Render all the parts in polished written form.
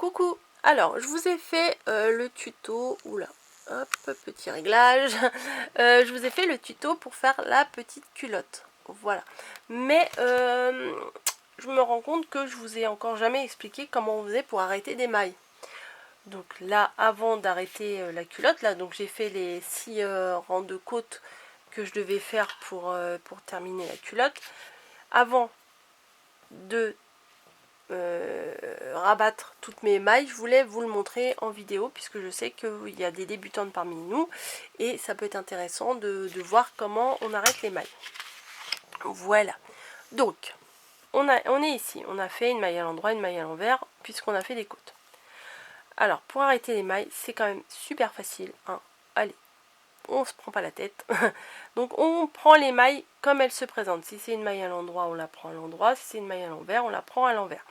Coucou, alors je vous ai fait le tuto, oula, hop, petit réglage, je vous ai fait le tuto pour faire la petite culotte, voilà, mais je me rends compte que je vous ai encore jamais expliqué comment on faisait pour arrêter des mailles. Donc là, avant d'arrêter la culotte, là, donc j'ai fait les 6 rangs de côte que je devais faire pour terminer la culotte. Avant de rabattre toutes mes mailles, je voulais vous le montrer en vidéo puisque je sais qu'il y a des débutantes parmi nous et ça peut être intéressant de voir comment on arrête les mailles. Voilà, donc on est ici, on a fait une maille à l'endroit, une maille à l'envers puisqu'on a fait des côtes. Alors pour arrêter les mailles, c'est quand même super facile, hein. Allez, on se prend pas la tête. Donc on prend les mailles comme elles se présentent. Si c'est une maille à l'endroit, on la prend à l'endroit. Si c'est une maille à l'envers, on la prend à l'envers.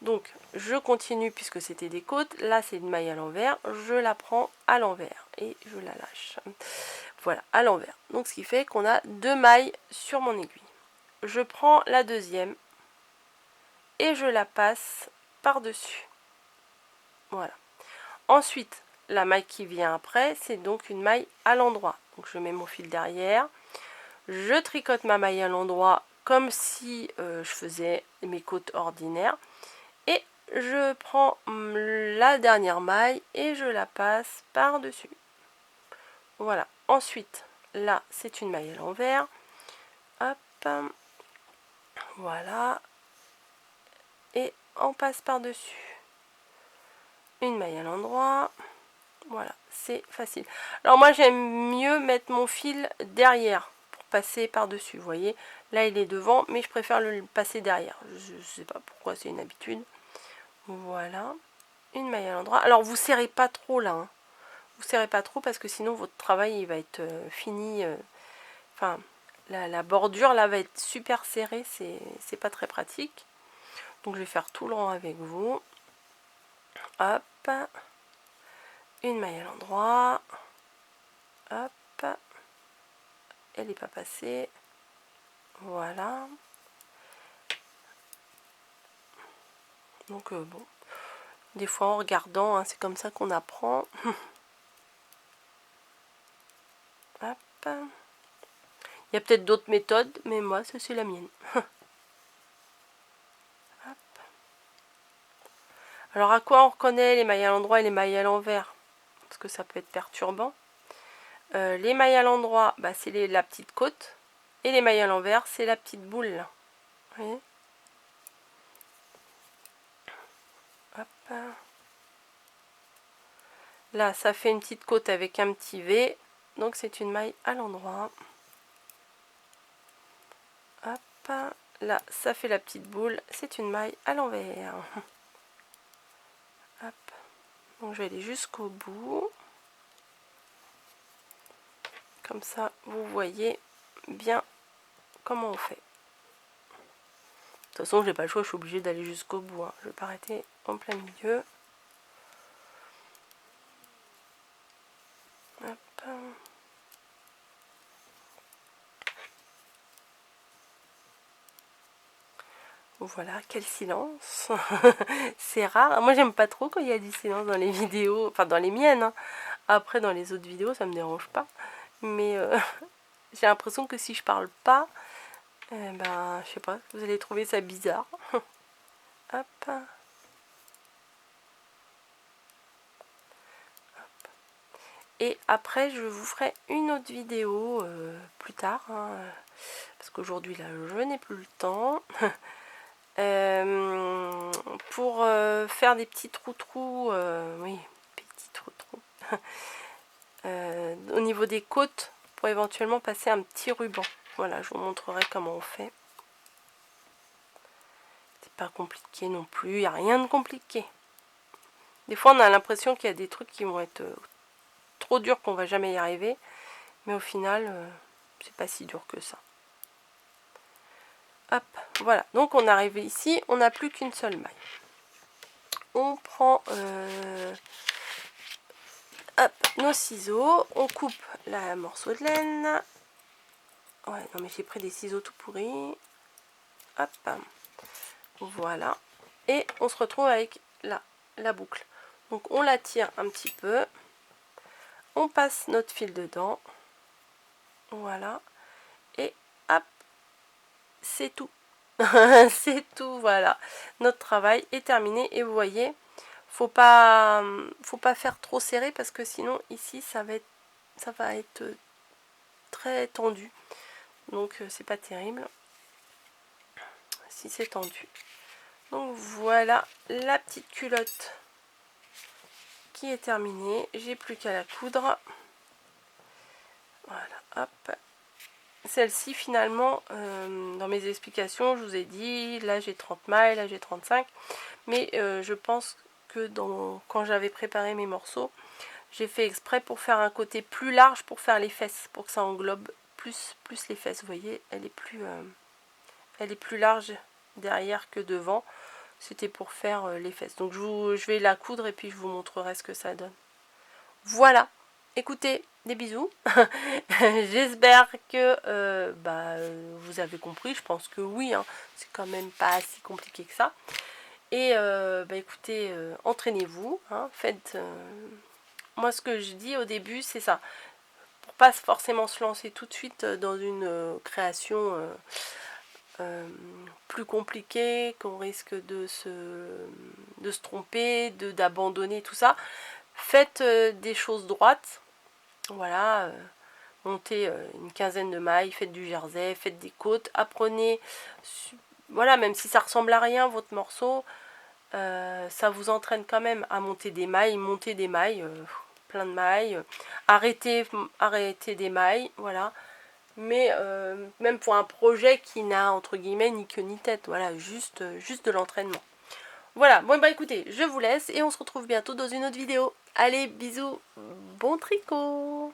Donc je continue puisque c'était des côtes. Là c'est une maille à l'envers. Je la prends à l'envers et je la lâche. Voilà, à l'envers. Donc ce qui fait qu'on a 2 mailles sur mon aiguille. Je prends la deuxième et je la passe par-dessus. Voilà. Ensuite, la maille qui vient après, c'est donc une maille à l'endroit. Donc je mets mon fil derrière. Je tricote ma maille à l'endroit comme si je faisais mes côtes ordinaires. Et je prends la dernière maille et je la passe par-dessus. Voilà. Ensuite, là, c'est une maille à l'envers. Hop. Voilà. Et on passe par-dessus. Une maille à l'endroit. Voilà, c'est facile. Alors moi, j'aime mieux mettre mon fil derrière pour passer par-dessus. Vous voyez, là, il est devant, mais je préfère le passer derrière. Je ne sais pas pourquoi, c'est une habitude. Voilà. Une maille à l'endroit. Alors vous serrez pas trop là, hein. Vous serrez pas trop parce que sinon votre travail il va être fini. Enfin, la bordure là va être super serrée, c'est pas très pratique. Donc je vais faire tout le rang avec vous. Hop. Une maille à l'endroit. Hop. Elle n'est pas passée. Voilà. Donc bon. Des fois en regardant, hein, c'est comme ça qu'on apprend. Hop. Il y a peut-être d'autres méthodes, mais moi, ça c'est la mienne. Hop. Alors, à quoi on reconnaît les mailles à l'endroit et les mailles à l'envers? Parce que ça peut être perturbant. Les mailles à l'endroit, bah, c'est la petite côte. Et les mailles à l'envers, c'est la petite boule. Là. Vous voyez? Hop. Là, ça fait une petite côte avec un petit V. Donc, c'est une maille à l'endroit. Hop. Là, ça fait la petite boule. C'est une maille à l'envers. Hop. Donc, je vais aller jusqu'au bout. Comme ça, vous voyez bien comment on fait. De toute façon, j'ai pas le choix, je suis obligée d'aller jusqu'au bout. Hein. Je vais pas arrêter en plein milieu. Hop. Voilà, quel silence. C'est rare. Moi, j'aime pas trop quand il y a du silence dans les vidéos. Enfin, dans les miennes. Hein. Après, dans les autres vidéos, ça me dérange pas. Mais j'ai l'impression que si je parle pas, ben, je sais pas, vous allez trouver ça bizarre. Hop. Et après, je vous ferai une autre vidéo plus tard. Hein, parce qu'aujourd'hui, là, je n'ai plus le temps. Pour faire des petits trous-trous. Oui, petits trous-trous. Au niveau des côtes, pour éventuellement passer un petit ruban. Voilà, je vous montrerai comment on fait. C'est pas compliqué non plus. Il n'y a rien de compliqué. Des fois, on a l'impression qu'il y a des trucs qui vont être trop durs qu'on va jamais y arriver. Mais au final, c'est pas si dur que ça. Hop, voilà. Donc on arrive ici, on n'a plus qu'une seule maille. On prend hop, nos ciseaux, on coupe la morceau de laine. Ouais, non mais j'ai pris des ciseaux tout pourris. Hop, voilà. Et on se retrouve avec là la boucle. Donc on la tire un petit peu, on passe notre fil dedans, voilà, et hop, c'est tout. C'est tout, voilà. Notre travail est terminé et vous voyez, faut pas faire trop serré parce que sinon ici ça va être très tendu. Donc c'est pas terrible si c'est tendu. Donc voilà la petite culotte qui est terminée. J'ai plus qu'à la coudre. Voilà, hop. Celle-ci finalement, dans mes explications, je vous ai dit, là j'ai 30 mailles, là j'ai 35. Mais je pense que quand j'avais préparé mes morceaux, j'ai fait exprès pour faire un côté plus large pour faire les fesses, pour que ça englobe plus les fesses. Vous voyez, elle est plus large derrière que devant. C'était pour faire les fesses. Donc je vais la coudre et puis je vous montrerai ce que ça donne. Voilà. Écoutez, des bisous. J'espère que vous avez compris. Je pense que oui. Hein. C'est quand même pas si compliqué que ça. Et écoutez, entraînez-vous. Hein. Faites... moi, ce que je dis au début, c'est ça. Pour pas forcément se lancer tout de suite dans une création... plus compliqué, qu'on risque de se tromper, d'abandonner tout ça. Faites des choses droites, voilà, montez une quinzaine de mailles, faites du jersey, faites des côtes, apprenez, voilà, même si ça ressemble à rien votre morceau, ça vous entraîne quand même à monter des mailles, plein de mailles, arrêtez des mailles, voilà. Mais même pour un projet qui n'a entre guillemets ni queue ni tête, voilà, juste de l'entraînement. Voilà, bon bah écoutez, je vous laisse et on se retrouve bientôt dans une autre vidéo. Allez, bisous, bon tricot!